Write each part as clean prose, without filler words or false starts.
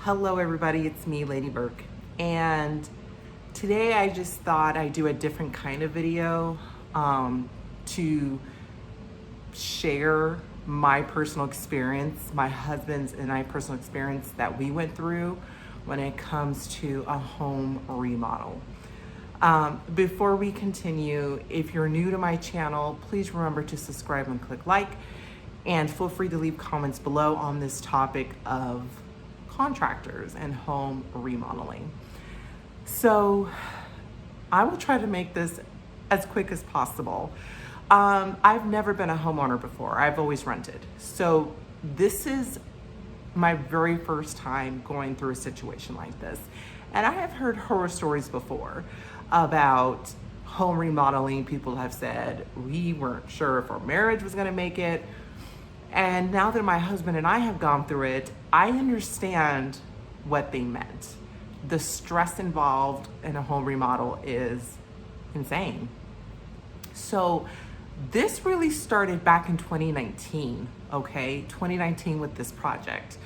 Hello everybody, it's me, Lady Burke, and today I just thought I'd do a different kind of video to share my personal experience, my husband's and I personal experience that we went through when it comes to a home remodel. Before we continue, if you're new to my channel, please remember to subscribe and click like, and feel free to leave comments below on this topic of contractors and home remodeling. So I will try to make this as quick as possible. I've never been a homeowner before. I've always rented. So this is my very first time going through a situation like this. And I have heard horror stories before about home remodeling. People have said, we weren't sure if our marriage was gonna make it. And now that my husband and I have gone through it, I understand what they meant. The stress involved in a home remodel is insane. So this really started back in 2019, okay? 2019 with this project.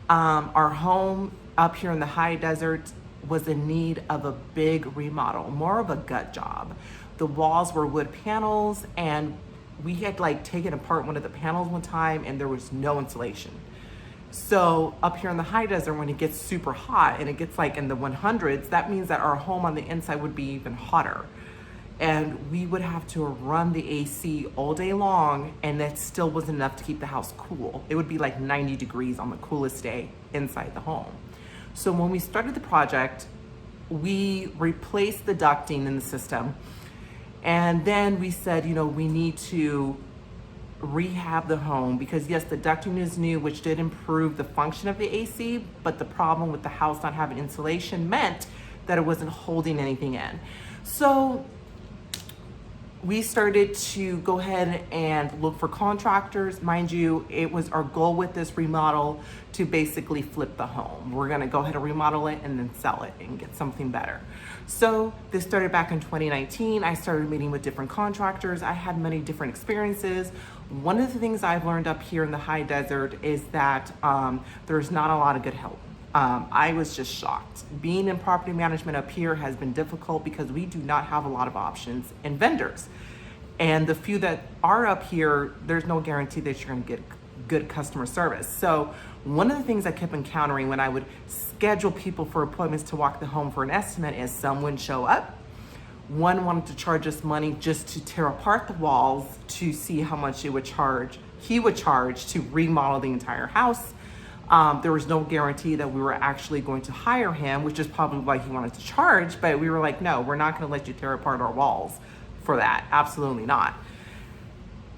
Our home up here in the high desert was in need of a big remodel, more of a gut job. The walls were wood panels, and we had taken apart one of the panels one time and there was no insulation. So up here in the high desert, when it gets super hot and it gets in the 100s, that means that our home on the inside would be even hotter. And we would have to run the AC all day long, and that still wasn't enough to keep the house cool. It would be 90 degrees on the coolest day inside the home. So when we started the project, we replaced the ducting in the system. And then we said, we need to rehab the home because yes, the ducting is new, which did improve the function of the AC, but the problem with the house not having insulation meant that it wasn't holding anything in. So we started to go ahead and look for contractors. Mind you, it was our goal with this remodel to basically flip the home. We're gonna go ahead and remodel it and then sell it and get something better. So this started back in 2019. I started meeting with different contractors. I had many different experiences. One of the things I've learned up here in the high desert is that there's not a lot of good help. I was just shocked. Being in property management up here has been difficult because we do not have a lot of options and vendors. And the few that are up here, there's no guarantee that you're gonna get good customer service. So one of the things I kept encountering when I would schedule people for appointments to walk the home for an estimate is someone show up. One wanted to charge us money just to tear apart the walls to see how much he would charge to remodel the entire house. There was no guarantee that we were actually going to hire him, which is probably why he wanted to charge, but we were like, no, we're not gonna let you tear apart our walls for that, absolutely not.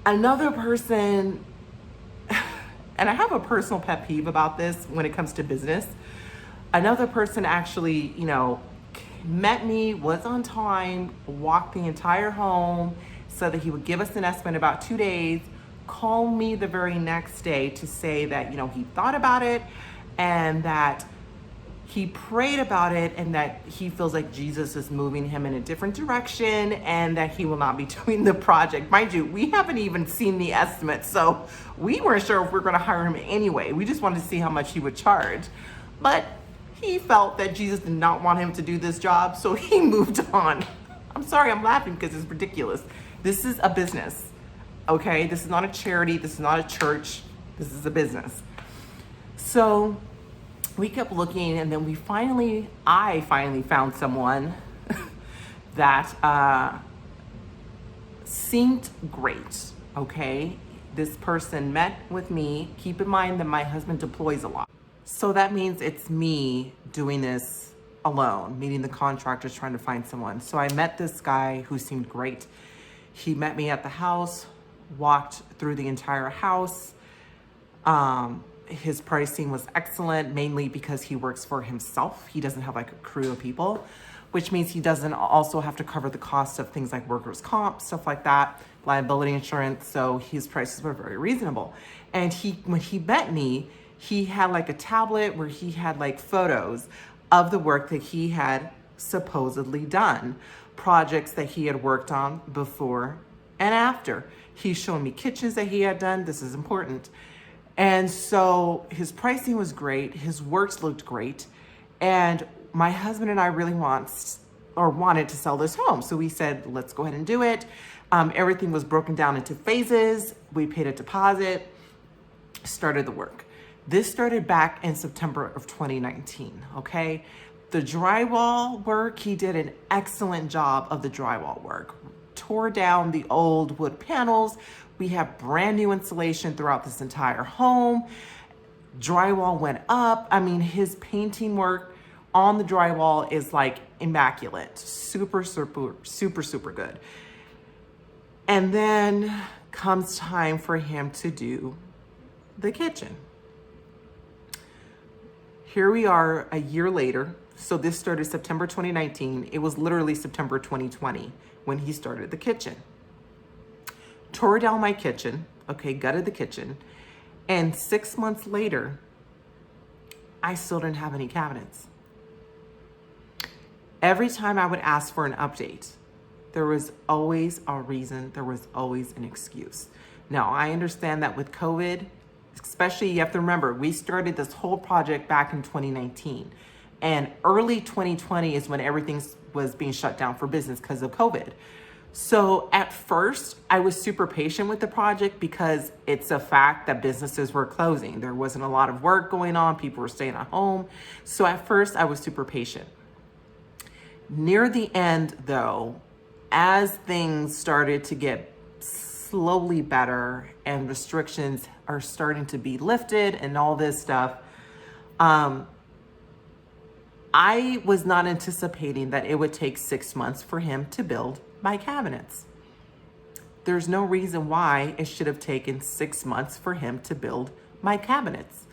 Another person, and I have a personal pet peeve about this when it comes to business. Another person actually, met me, was on time, walked the entire home, said that he would give us an estimate in about 2 days, call me the very next day to say that, he thought about it and that he prayed about it and that he feels like Jesus is moving him in a different direction and that he will not be doing the project. Mind you, we haven't even seen the estimate, so we weren't sure if we were going to hire him anyway. We just wanted to see how much he would charge. But he felt that Jesus did not want him to do this job, so he moved on. I'm sorry, I'm laughing because it's ridiculous. This is a business. Okay, this is not a charity, this is not a church, this is a business. So we kept looking, and then I finally found someone that seemed great, okay? This person met with me. Keep in mind that my husband deploys a lot. So that means it's me doing this alone, meeting the contractors, trying to find someone. So I met this guy who seemed great. He met me at the house, walked through the entire house. His pricing was excellent, mainly because he works for himself. He doesn't have a crew of people, which means he doesn't also have to cover the cost of things like workers' comp, stuff like that, liability insurance. So his prices were very reasonable. And when he met me, he had a tablet where he had photos of the work that he had supposedly done, projects that he had worked on before and after. He's showing me kitchens that he had done. This is important. And so his pricing was great. His works looked great. And my husband and I really wanted to sell this home. So we said, let's go ahead and do it. Everything was broken down into phases. We paid a deposit, started the work. This started back in September of 2019, okay? The drywall work, he did an excellent job of the drywall work. Tore down the old wood panels. We have brand new insulation throughout this entire home. Drywall went up. I mean, his painting work on the drywall is like immaculate. Super, super, super, super good. And then comes time for him to do the kitchen. Here we are a year later. So this started September 2019. It was literally September 2020 when he started the kitchen. Tore down my kitchen, okay, gutted the kitchen. And 6 months later, I still didn't have any cabinets. Every time I would ask for an update, there was always a reason, there was always an excuse. Now, I understand that with COVID, especially, you have to remember, we started this whole project back in 2019. And early 2020 is when everything was being shut down for business because of COVID. So at first, I was super patient with the project because it's a fact that businesses were closing. There wasn't a lot of work going on. People were staying at home. So at first, I was super patient. Near the end, though, as things started to get slowly better and restrictions are starting to be lifted and all this stuff, I was not anticipating that it would take 6 months for him to build my cabinets. There's no reason why it should have taken 6 months for him to build my cabinets.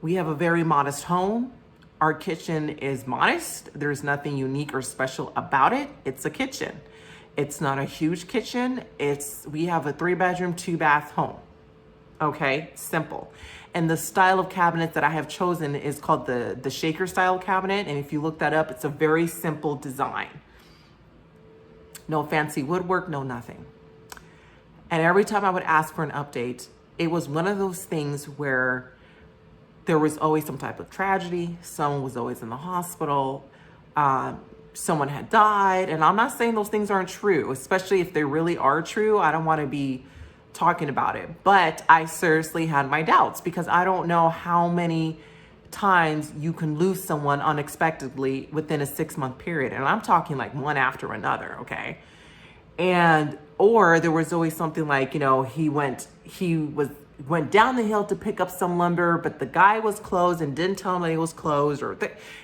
We have a very modest home. Our kitchen is modest. There's nothing unique or special about it. It's a kitchen. It's not a huge kitchen. We have a 3-bedroom, 2-bath home. Okay, simple. And the style of cabinet that I have chosen is called the shaker style cabinet. And if you look that up, it's a very simple design. No fancy woodwork, no nothing. And every time I would ask for an update, it was one of those things where there was always some type of tragedy. Someone was always in the hospital. Someone had died. And I'm not saying those things aren't true, especially if they really are true. I don't want to be talking about it. But I seriously had my doubts because I don't know how many times you can lose someone unexpectedly within a 6-month period. And I'm talking like one after another, okay? Or there was always something like, he went down the hill to pick up some lumber, but the guy was closed and didn't tell him that he was closed,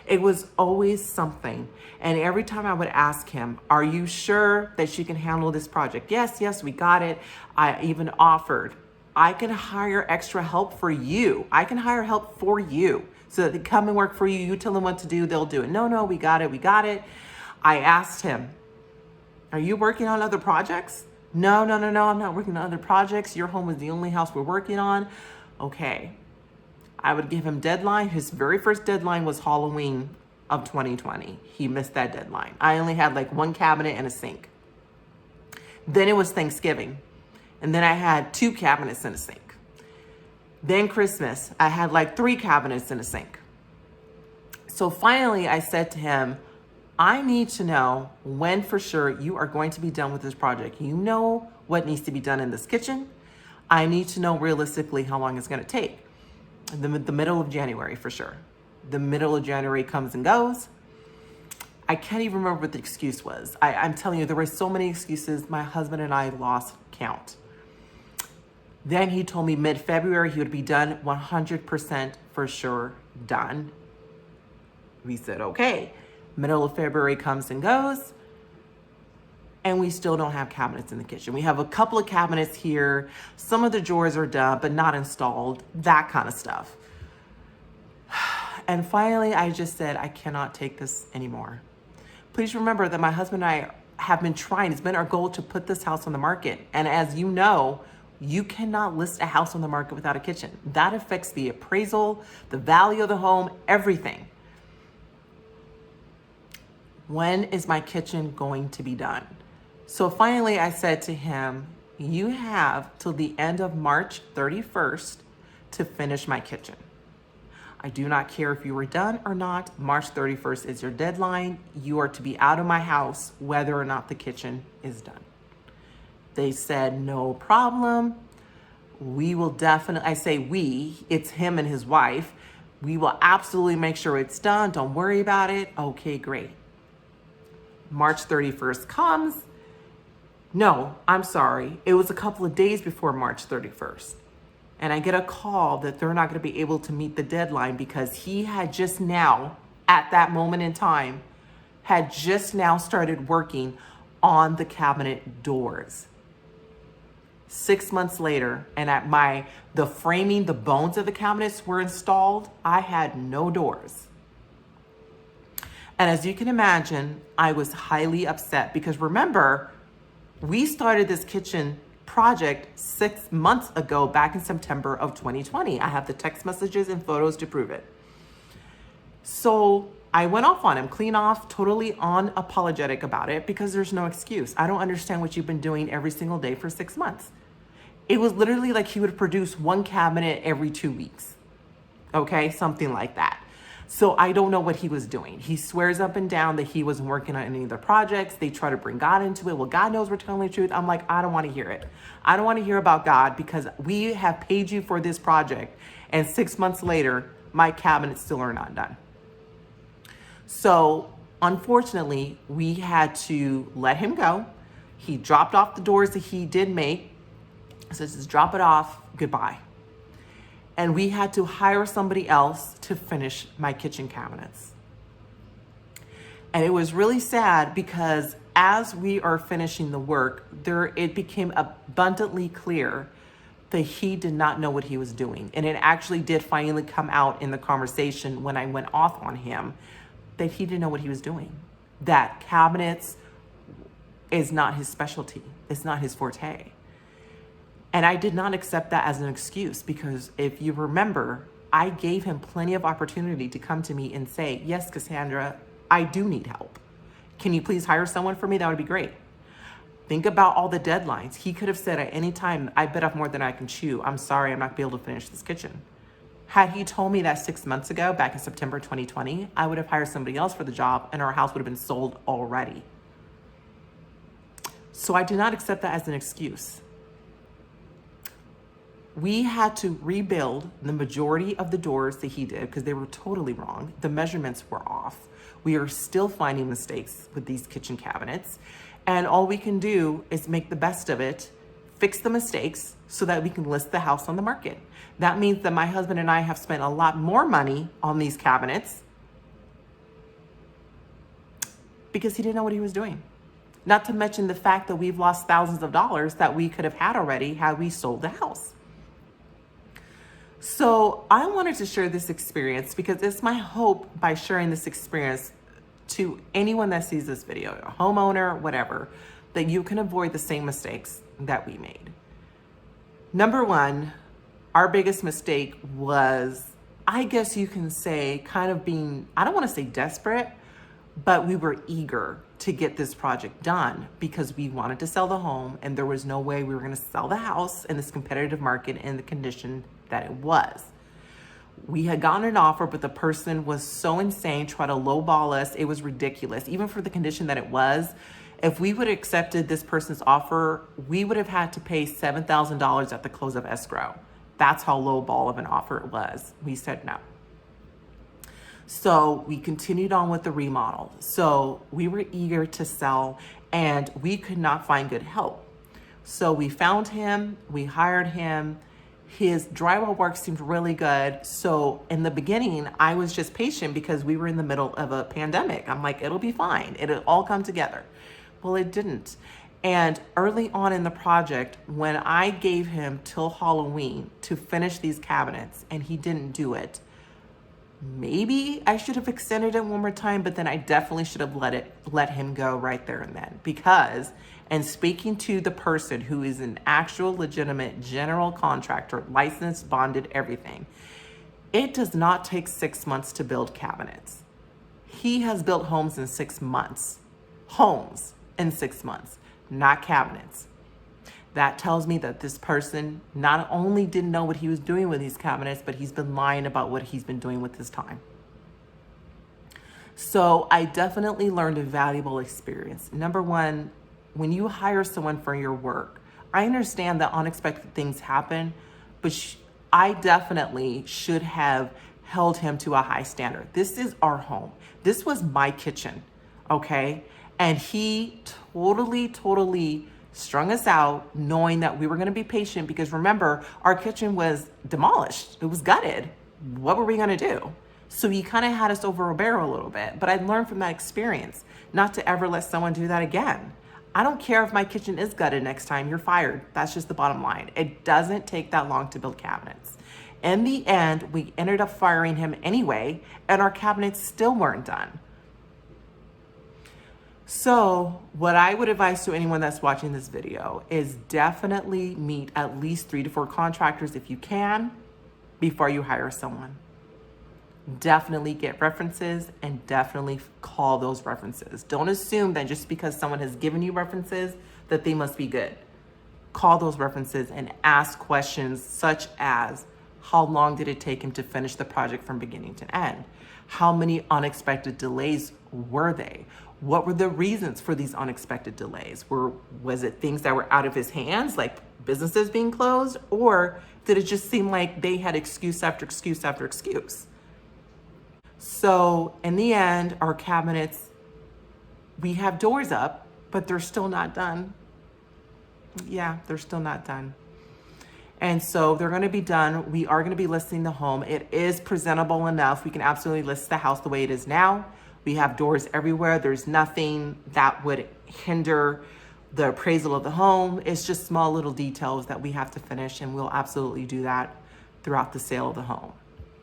it was always something. And every time I would ask him, are you sure that you can handle this project? Yes, we got it. I even offered, I can hire extra help for you. I can hire help for you so that they come and work for you. You tell them what to do, they'll do it. No, we got it. I asked him, are you working on other projects? No, I'm not working on other projects. Your home is the only house we're working on. Okay. I would give him deadline. His very first deadline was Halloween of 2020. He missed that deadline. I only had like 1 cabinet and a sink. Then it was Thanksgiving. And then I had 2 cabinets and a sink. Then Christmas, I had like 3 cabinets and a sink. So finally I said to him, I need to know when for sure you are going to be done with this project. You know what needs to be done in this kitchen. I need to know realistically how long it's going to take. The middle of January for sure. The middle of January comes and goes. I can't even remember what the excuse was. I'm telling you, there were so many excuses. My husband and I lost count. Then he told me mid-February he would be done, 100% for sure done. We said, okay. Middle of February comes and goes, and we still don't have cabinets in the kitchen. We have a couple of cabinets here. Some of the drawers are done, but not installed, that kind of stuff. And finally, I just said, I cannot take this anymore. Please remember that my husband and I have been trying. It's been our goal to put this house on the market. And as you know, you cannot list a house on the market without a kitchen. That affects the appraisal, the value of the home, everything. When is my kitchen going to be done? So finally I said to him, you have till the end of March 31st to finish my kitchen. I do not care if you were done or not. March 31st is your deadline. You are to be out of my house whether or not the kitchen is done. They said, no problem. We will definitely, I say we, it's him and his wife. We will absolutely make sure it's done. Don't worry about it. Okay, great. March 31st comes. No, I'm sorry. It was a couple of days before March 31st. And I get a call that they're not going to be able to meet the deadline because he had just now, at that moment in time, had just now started working on the cabinet doors. 6 months later, and the framing, the bones of the cabinets were installed, I had no doors. And as you can imagine, I was highly upset because remember, we started this kitchen project 6 months ago, back in September of 2020. I have the text messages and photos to prove it. So I went off on him, clean off, totally unapologetic about it because there's no excuse. I don't understand what you've been doing every single day for 6 months. It was literally like he would produce one cabinet every 2 weeks. Okay, something like that. So I don't know what he was doing. He swears up and down that he wasn't working on any of the projects. They try to bring God into it. Well, God knows we're telling the truth. I'm like, I don't want to hear it. I don't want to hear about God because we have paid you for this project. And 6 months later, my cabinets still are not done. So unfortunately, we had to let him go. He dropped off the doors that he did make. So just drop it off, goodbye. And we had to hire somebody else to finish my kitchen cabinets. And it was really sad because as we are finishing the work, it became abundantly clear that he did not know what he was doing. And it actually did finally come out in the conversation when I went off on him that he didn't know what he was doing. That cabinets is not his specialty. It's not his forte. And I did not accept that as an excuse because if you remember, I gave him plenty of opportunity to come to me and say, yes, Cassandra, I do need help. Can you please hire someone for me? That would be great. Think about all the deadlines. He could have said at any time, I bit off more than I can chew. I'm sorry, I'm not going to be able to finish this kitchen. Had he told me that 6 months ago, back in September 2020, I would have hired somebody else for the job and our house would have been sold already. So I did not accept that as an excuse. We had to rebuild the majority of the doors that he did because they were totally wrong. The measurements were off. We are still finding mistakes with these kitchen cabinets. And all we can do is make the best of it, fix the mistakes so that we can list the house on the market. That means that my husband and I have spent a lot more money on these cabinets because he didn't know what he was doing. Not to mention the fact that we've lost thousands of dollars that we could have had already had we sold the house. So I wanted to share this experience because it's my hope by sharing this experience to anyone that sees this video, a homeowner, whatever, that you can avoid the same mistakes that we made. Number one, our biggest mistake was, I guess you can say, kind of being, I don't want to say desperate, but we were eager to get this project done because we wanted to sell the home and there was no way we were going to sell the house in this competitive market in the condition that it was. We had gotten an offer, but the person was so insane, trying to lowball us. It was ridiculous. Even for the condition that it was, if we would have accepted this person's offer, we would have had to pay $7,000 at the close of escrow. That's how lowball of an offer it was. We said no. So we continued on with the remodel. So we were eager to sell and we could not find good help. So we found him, we hired him. His drywall work seemed really good. So in the beginning, I was just patient because we were in the middle of a pandemic. I'm like, it'll be fine. It'll all come together. Well, it didn't. And early on in the project, when I gave him till Halloween to finish these cabinets and he didn't do it, maybe I should have extended it one more time, but then I definitely should have let him go right there and then. Because, and speaking to the person who is an actual legitimate general contractor, licensed, bonded, everything, it does not take 6 months to build cabinets. He has built homes in 6 months. Homes in 6 months, not cabinets. That tells me that this person not only didn't know what he was doing with these cabinets, but he's been lying about what he's been doing with his time. So I definitely learned a valuable experience. Number one, when you hire someone for your work, I understand that unexpected things happen, but I definitely should have held him to a high standard. This is our home. This was my kitchen, okay? And he totally strung us out knowing that we were gonna be patient because remember, our kitchen was demolished. It was gutted. What were we gonna do? So he kind of had us over a barrel a little bit, but I learned from that experience not to ever let someone do that again. I don't care if my kitchen is gutted next time, you're fired. That's just the bottom line. It doesn't take that long to build cabinets. In the end, we ended up firing him anyway, and our cabinets still weren't done. So what I would advise to anyone that's watching this video is definitely meet at least 3 to 4 contractors if you can before you hire someone. Definitely get references and definitely call those references. Don't assume that just because someone has given you references that they must be good. Call those references and ask questions such as, how long did it take him to finish the project from beginning to end? How many unexpected delays were they? What were the reasons for these unexpected delays? Was it things that were out of his hands, like businesses being closed? Or did it just seem like they had excuse after excuse after excuse? So in the end, our cabinets, we have doors up, but they're still not done. Yeah, they're still not done. And so they're gonna be done. We are gonna be listing the home. It is presentable enough. We can absolutely list the house the way it is now. We have doors everywhere. There's nothing that would hinder the appraisal of the home. It's just small little details that we have to finish, and we'll absolutely do that throughout the sale of the home.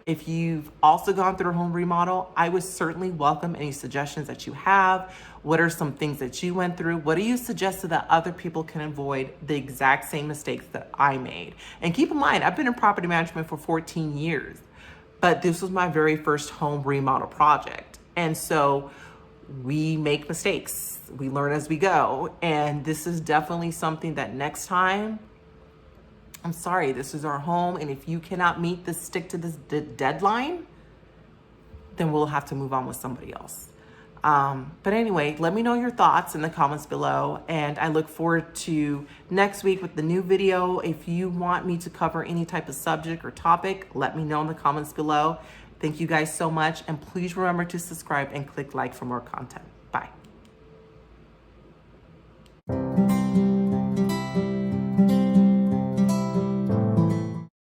If you've also gone through a home remodel, I would certainly welcome any suggestions that you have. What are some things that you went through? What do you suggest so that other people can avoid the exact same mistakes that I made? And keep in mind, I've been in property management for 14 years, but this was my very first home remodel project. And so we make mistakes. We learn as we go. And this is definitely something that next time, I'm sorry, this is our home, and if you cannot stick to this deadline, then we'll have to move on with somebody else. But anyway, let me know your thoughts in the comments below, and I look forward to next week with the new video. If you want me to cover any type of subject or topic, let me know in the comments below. Thank you guys so much, and please remember to subscribe and click like for more content. Bye.